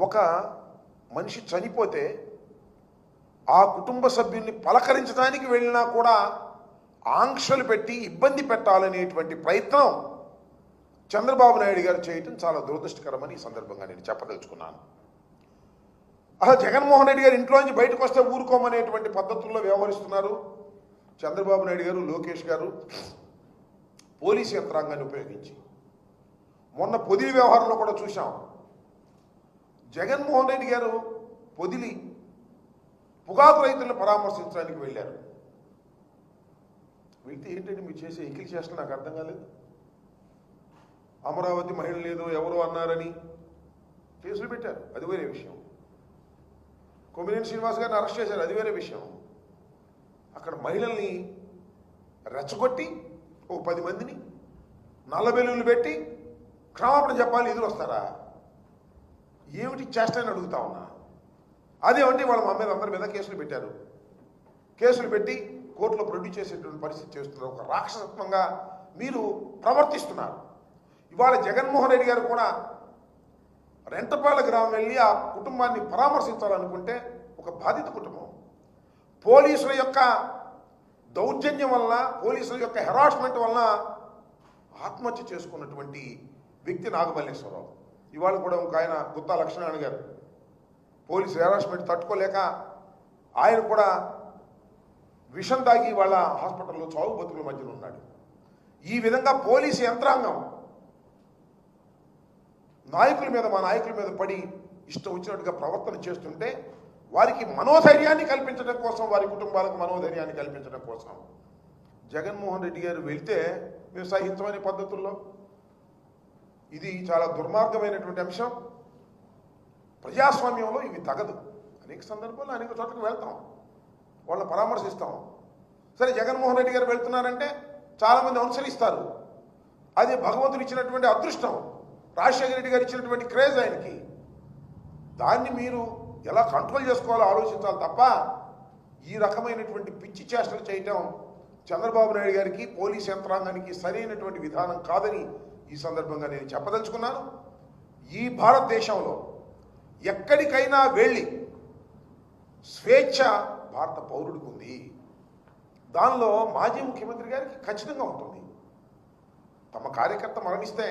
ఒక మనిషి చనిపోతే ఆ కుటుంబ సభ్యుల్ని పలకరించడానికి వెళ్ళినా కూడా ఆంక్షలు పెట్టి ఇబ్బంది పెట్టాలనేటువంటి ప్రయత్నం చంద్రబాబు నాయుడు గారు చేయటం చాలా దురదృష్టకరమని ఈ సందర్భంగా నేను చెప్పదలుచుకున్నాను. అసలు జగన్మోహన్ రెడ్డి గారు ఇంట్లోంచి బయటకు వస్తే ఊరుకోమనేటువంటి పద్ధతుల్లో వ్యవహరిస్తున్నారు చంద్రబాబు నాయుడు గారు, లోకేష్ గారు పోలీసు యంత్రాంగాన్ని ఉపయోగించి. మొన్న పొదిలి వ్యవహారంలో కూడా చూసాం. జగన్మోహన్ రెడ్డి గారు పొదిలి పొగాకు రైతులను పరామర్శించడానికి వెళ్ళారు. వెళ్తే ఏంటంటే మీరు చేసే ఎకిలి చేష్టలు నాకు అర్థం కాలేదు. అమరావతి మహిళలు ఏదో ఎవరో అన్నారని కేసులు పెట్టారు, అది వేరే విషయం. కొమ్మినేని శ్రీనివాస్ గారిని అరెస్ట్ చేశారు, అది వేరే విషయం. అక్కడ మహిళల్ని రెచ్చగొట్టి ఓ 10 మందిని నల్లబెల్లులు పెట్టి క్షమాపణ చెప్పాలి, ఎదురు వస్తారా? ఏమిటి చేష్టని అడుగుతా ఉన్నా. అదేమంటే వాళ్ళు మా మీద అందరి మీద కేసులు పెట్టారు. కేసులు పెట్టి కోర్టులో ప్రొడ్యూస్ చేసేటువంటి పరిస్థితి చేస్తున్నారు. ఒక రాక్షసత్వంగా మీరు ప్రవర్తిస్తున్నారు. ఇవాళ జగన్మోహన్ రెడ్డి గారు కూడా రెంటపాల గ్రామం వెళ్ళి ఆ కుటుంబాన్ని పరామర్శించాలనుకుంటే ఒక బాధిత కుటుంబం పోలీసుల యొక్క దౌర్జన్యం వలన, పోలీసుల యొక్క హెరాస్మెంట్ వలన ఆత్మహత్య చేసుకున్నటువంటి వ్యక్తి నాగమల్లేశ్వరరావు. ఇవాళ కూడా ఒక ఆయన గుత్తా లక్ష్మీనారాయణ గారు పోలీసు హెరాస్మెంట్ తట్టుకోలేక ఆయన కూడా విషం తాగి వాళ్ళ హాస్పిటల్లో చావు బతుకుల మధ్యలో ఉన్నాడు. ఈ విధంగా పోలీసు యంత్రాంగం నాయకుల మీద, మా నాయకుల మీద పడి ఇష్టం వచ్చినట్టుగా ప్రవర్తన చేస్తుంటే వారికి మనోధైర్యాన్ని కల్పించడం కోసం, వారి కుటుంబాలకు మనోధైర్యాన్ని కల్పించడం కోసం జగన్మోహన్ రెడ్డి గారు వెళ్తే మేము సహించమనే పద్ధతుల్లో ఇది చాలా దుర్మార్గమైనటువంటి అంశం. ప్రజాస్వామ్యంలో ఇవి తగదు. అనేక సందర్భాల్లో అనేక చోట్లకు వెళ్తాం, వాళ్ళని పరామర్శిస్తాం. సరే, జగన్మోహన్ రెడ్డి గారు వెళ్తున్నారంటే చాలామంది అనుసరిస్తారు. అది భగవంతుడు ఇచ్చినటువంటి అదృష్టం, రాజశేఖర రెడ్డి గారు ఇచ్చినటువంటి క్రేజ్ ఆయనకి. దాన్ని మీరు ఎలా కంట్రోల్ చేసుకోవాలో ఆలోచించాలి తప్ప ఈ రకమైనటువంటి పిచ్చి చేష్టలు చేయటం చంద్రబాబు నాయుడు గారికి, పోలీస్ యంత్రాంగానికి సరైనటువంటి విధానం కాదని ఈ సందర్భంగా నేను చెప్పదలుచుకున్నాను. ఈ భారతదేశంలో ఎక్కడికైనా వెళ్ళి స్వేచ్ఛ భారత పౌరుడికి ఉంది. దానిలో మాజీ ముఖ్యమంత్రి గారికి ఖచ్చితంగా ఉంటుంది. తమ కార్యకర్త మరణిస్తే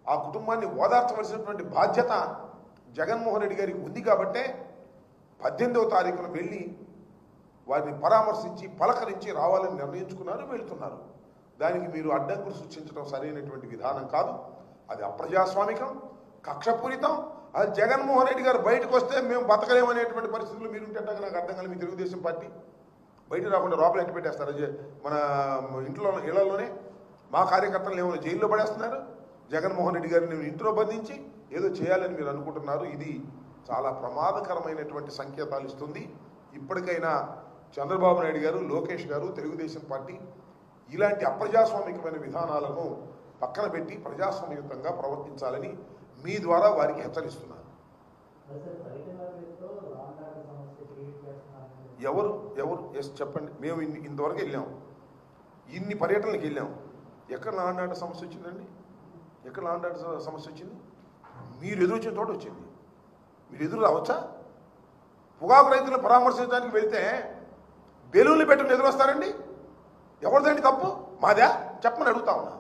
ఆ కుటుంబాన్ని ఓదార్చవలసినటువంటి బాధ్యత జగన్మోహన్ రెడ్డి గారికి ఉంది కాబట్టే 18వ తారీఖున వెళ్ళి వారిని పరామర్శించి పలకరించి రావాలని నిర్ణయించుకున్నారు, వెళ్తున్నారు. దానికి మీరు అడ్డంకులు సృష్టించడం సరైనటువంటి విధానం కాదు. అది అప్రజాస్వామికం, కక్షపూరితం. అది జగన్మోహన్ రెడ్డి గారు బయటకు వస్తే మేము బతకలేమనేటువంటి పరిస్థితులు మీరుంటే నాకు అర్థం కాదు. మీ తెలుగుదేశం పార్టీ బయట రాకుండా లోపల ఎట్టి పెట్టేస్తారు. మన ఇళ్లలోనే మా కార్యకర్తలు ఏమైనా జైల్లో పడేస్తున్నారు. జగన్మోహన్ రెడ్డి గారిని ఇంట్లో బంధించి ఏదో చేయాలని మీరు అనుకుంటున్నారు. ఇది చాలా ప్రమాదకరమైనటువంటి సంకేతాలు ఇస్తుంది. ఇప్పటికైనా చంద్రబాబు నాయుడు గారు, లోకేష్ గారు, తెలుగుదేశం పార్టీ ఇలాంటి అప్రజాస్వామికమైన విధానాలను పక్కన పెట్టి ప్రజాస్వామ్యయుతంగా ప్రవర్తించాలని మీ ద్వారా వారికి హెచ్చరిస్తున్నారు. ఎవరు ఎస్ చెప్పండి. మేము ఇంతవరకు వెళ్ళాం, ఇన్ని పర్యటనలకు వెళ్ళాం. ఎక్కడ లాండ్ ఆర్డర్ సమస్య వచ్చిందండి? ఎక్కడ లాండ్ ఆర్డర్ సమస్య వచ్చింది? మీరు ఎదురు వచ్చిన తోట వచ్చింది. మీరు ఎదురు రావచ్చా? పొగాకు రైతులను పరామర్శించడానికి వెళ్తే బెలూన్లు పెట్టుకుని ఎదురు వస్తారండి. ఎవరిదండి తప్పు? మాదా? చెప్పమని అడుగుతా ఉన్నా.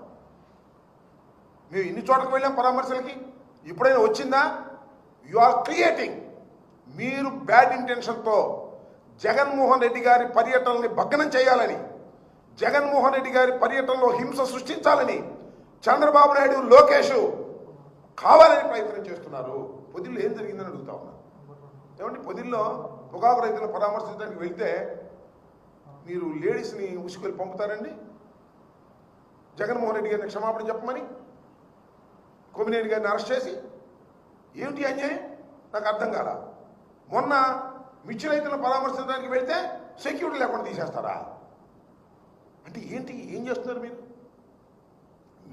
మేము ఇన్ని చోట్లకు వెళ్ళాం పరామర్శలకి, ఇప్పుడైనా వచ్చిందా? You are creating. మీరు బ్యాడ్ ఇంటెన్షన్తో జగన్మోహన్ రెడ్డి గారి పర్యటనని భగ్నం చేయాలని, జగన్మోహన్ రెడ్డి గారి పర్యటనలో హింస సృష్టించాలని చంద్రబాబు నాయుడు, లోకేష్ కావాలని ప్రయత్నం చేస్తున్నారు. పొదిల్లో ఏం జరిగిందని అడుగుతా ఉన్నా. ఏమంటే పొదిల్లో పొగాకు రైతులను పరామర్శించడానికి వెళ్తే మీరు లేడీస్ని ఉసుకొని పంపుతారండి? జగన్మోహన్ రెడ్డి గారిని క్షమాపణ చెప్పమని కొమ్మినేని గారిని అరెస్ట్ చేసి ఏమిటి అన్యాయం? నాకు అర్థం కాల. మొన్న మిర్చి రైతులను పరామర్శించడానికి వెళ్తే సెక్యూరిటీ లేకుండా తీసేస్తారా? అంటే ఏంటి, ఏం చేస్తున్నారు మీరు?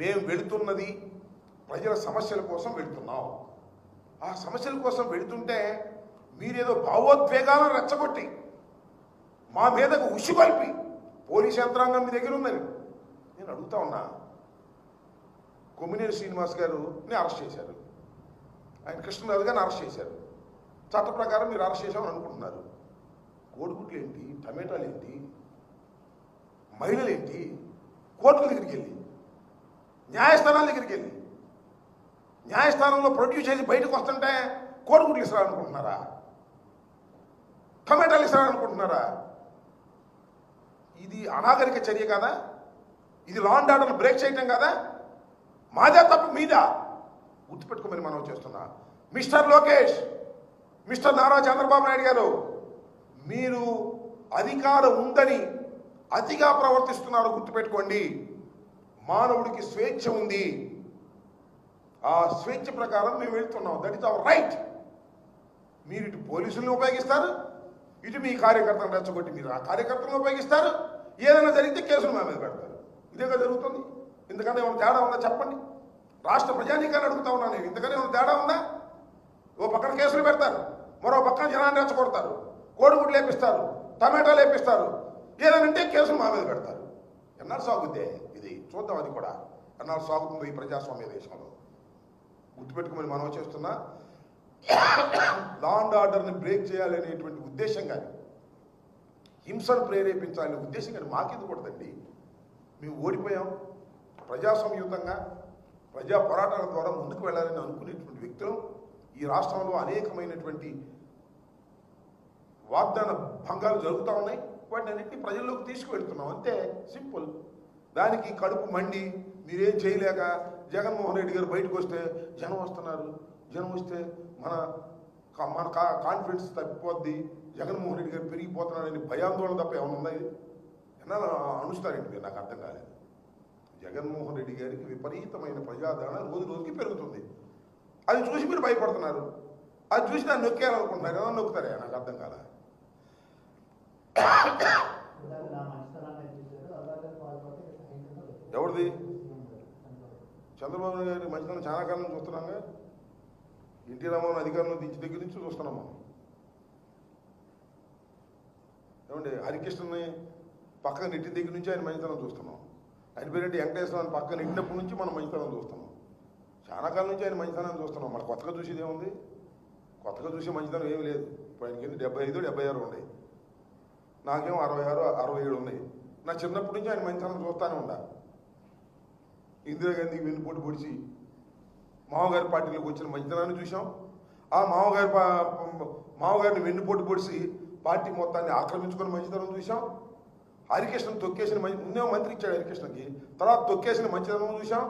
మేము వెళుతున్నది ప్రజల సమస్యల కోసం వెళుతున్నాం. ఆ సమస్యల కోసం వెళుతుంటే మీరేదో భావోద్వేగాలను రెచ్చగొట్టి మా మీదకు ఉసిగొల్పి పోలీస్ యంత్రాంగం మీ దగ్గర ఉందని నేను అడుగుతా ఉన్నా. కొమ్మినేని శ్రీనివాస్ గారిని అరెస్ట్ చేశారు. ఆయన కృష్ణరాజు గారిని అరెస్ట్ చేశారు. చట్ట ప్రకారం మీరు అరెస్ట్ చేశామని అనుకుంటున్నారు. కోడిగుడ్లు ఏంటి, టమాటాలు ఏంటి, మహిళలు ఏంటి, కోర్టుల దగ్గరికి వెళ్ళి, న్యాయస్థానాల దగ్గరికి వెళ్ళి, న్యాయస్థానంలో ప్రొడ్యూస్ చేసి బయటకు వస్తుంటే కోడిగుడ్లు ఇస్తారనుకుంటున్నారా? టమాటాలు ఇస్తారనుకుంటున్నారా? ఇది అనాగరిక చర్య కాదా? ఇది లా అండ్ ఆర్డర్ బ్రేక్ చేయటం కాదా? మాదే తప్పు మీదా? గుర్తుపెట్టుకోమని మనం చేస్తున్నా. మిస్టర్ లోకేష్, మిస్టర్ నారా చంద్రబాబు నాయుడు గారు, మీరు అధికారం ఉందని అతిగా ప్రవర్తిస్తున్నారు. గుర్తుపెట్టుకోండి. మానవుడికి స్వేచ్ఛ ఉంది. ఆ స్వేచ్ఛ ప్రకారం మేము వెళ్తున్నాం. That is our right. మీరు ఇటు పోలీసులను ఉపయోగిస్తారు, ఇటు మీ కార్యకర్తలను రెచ్చగొట్టి మీరు ఆ కార్యకర్తలను ఉపయోగిస్తారు. ఏదైనా జరిగితే కేసులు మా మీద పెడతారు. ఇదేగా జరుగుతుంది. ఇంతకన్నా ఏమైనా తేడా ఉందా చెప్పండి. రాష్ట్ర ప్రజానీకాన్ని అడుగుతా ఉన్నాను నేను. ఇంతకన్నా ఏమైనా తేడా ఉందా? ఓ పక్కన కేసులు పెడతారు, మరో పక్కన జనాన్ని రెచ్చగొడతారు, కోడిగుడ్లు లేపిస్తారు, టమాటాలు లేపిస్తారు. ఏదనంటే కేసులు మా మీద పెడతారు. ఎన్నాళ్ళు సాగుద్దే ఇది? చూద్దాం అది కూడా ఎన్నాళ్ళు సాగుతుందో ఈ ప్రజాస్వామ్య దేశంలో. గుర్తుపెట్టుకోమని మనం చేస్తున్నా. లా అండ్ ఆర్డర్ని బ్రేక్ చేయాలనేటువంటి ఉద్దేశం కానీ, హింసను ప్రేరేపించాలనే ఉద్దేశం కానీ మాకెందుకు కూడదండి. మేము ఓడిపోయాం. ప్రజాస్వామ్యయుతంగా ప్రజా పోరాటాల ద్వారా ముందుకు వెళ్ళాలని అనుకునేటువంటి వ్యక్తులు ఈ రాష్ట్రంలో అనేకమైనటువంటి వాగ్దాన భంగాలు జరుగుతూ ఉన్నాయి. వాటిని అన్నింటినీ ప్రజల్లోకి తీసుకువెళ్తున్నాం. అంతే, సింపుల్. దానికి కడుపు మండి మీరేం చేయలేక జగన్మోహన్ రెడ్డి గారు బయటకు వస్తే జనం వస్తున్నారు, జనం వస్తే మన మన కాన్ఫిడెన్స్ తప్పిపోద్ది, జగన్మోహన్ రెడ్డి గారు పెరిగిపోతున్నాడని భయాందోళన తప్ప ఏమైనా ఉందా? ఇది ఎన్నాళ్ళు అనుస్తారండి మీరు? నాకు అర్థం కాలేదు. జగన్మోహన్ రెడ్డి గారికి విపరీతమైన ప్రజాదరణ రోజు రోజుకి పెరుగుతుంది. అది చూసి మీరు భయపడుతున్నారు. అది చూసి దాన్ని నొక్కేయాలనుకుంటున్నారు. ఏమన్నా నొక్కుతారే? నాకు అర్థం కాల. ఎవరిది? చంద్రబాబు నాయుడు గారి మంచితనం చాలా కాలం చూస్తున్నాగా. ఎన్టీ రామారావు అధికారంలో దించి దగ్గర నుంచి చూస్తున్నాం మనం. ఏమండి, హరికృష్ణని పక్కన నెట్టిన దగ్గర నుంచి ఆయన మంచితనం చూస్తున్నాం. ఆయన పేరేంటి వెంకటేశ్వరరావు పక్కన నెట్టినప్పటి నుంచి మనం మంచితనం చూస్తున్నాం. చాలా కాలం నుంచి ఆయన మంచితనాన్ని చూస్తున్నాం. మన కొత్తగా చూసేది ఏముంది? కొత్తగా చూసే మంచితనం ఏమి లేదు. ఇప్పుడు ఆయనకి 75, 76 ఉన్నాయి. నాకేమో 66, 67 ఉన్నాయి. నా చిన్నప్పటి నుంచి ఆయన మంచితనం చూస్తూనే ఉండా. ఇందిరాగాంధీకి వెన్నుపోటు పొడిచి మామగారి పార్టీలోకి వచ్చిన మంచితనాన్ని చూసాం. ఆ మామగారిని వెన్నుపోటు పొడిచి పార్టీ మొత్తాన్ని ఆక్రమించుకున్న మంచితనం చూసాం. హరికృష్ణ తొక్కేసిన ముందే మంత్రి ఇచ్చాడు హరికృష్ణకి, తర్వాత తొక్కేసిన మంచితనం చూసాం.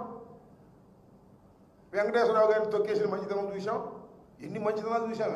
వెంకటేశ్వరరావు గారిని తొక్కేసిన మంచితనం చూసాం. ఎన్ని మంచితనాలు చూసాం.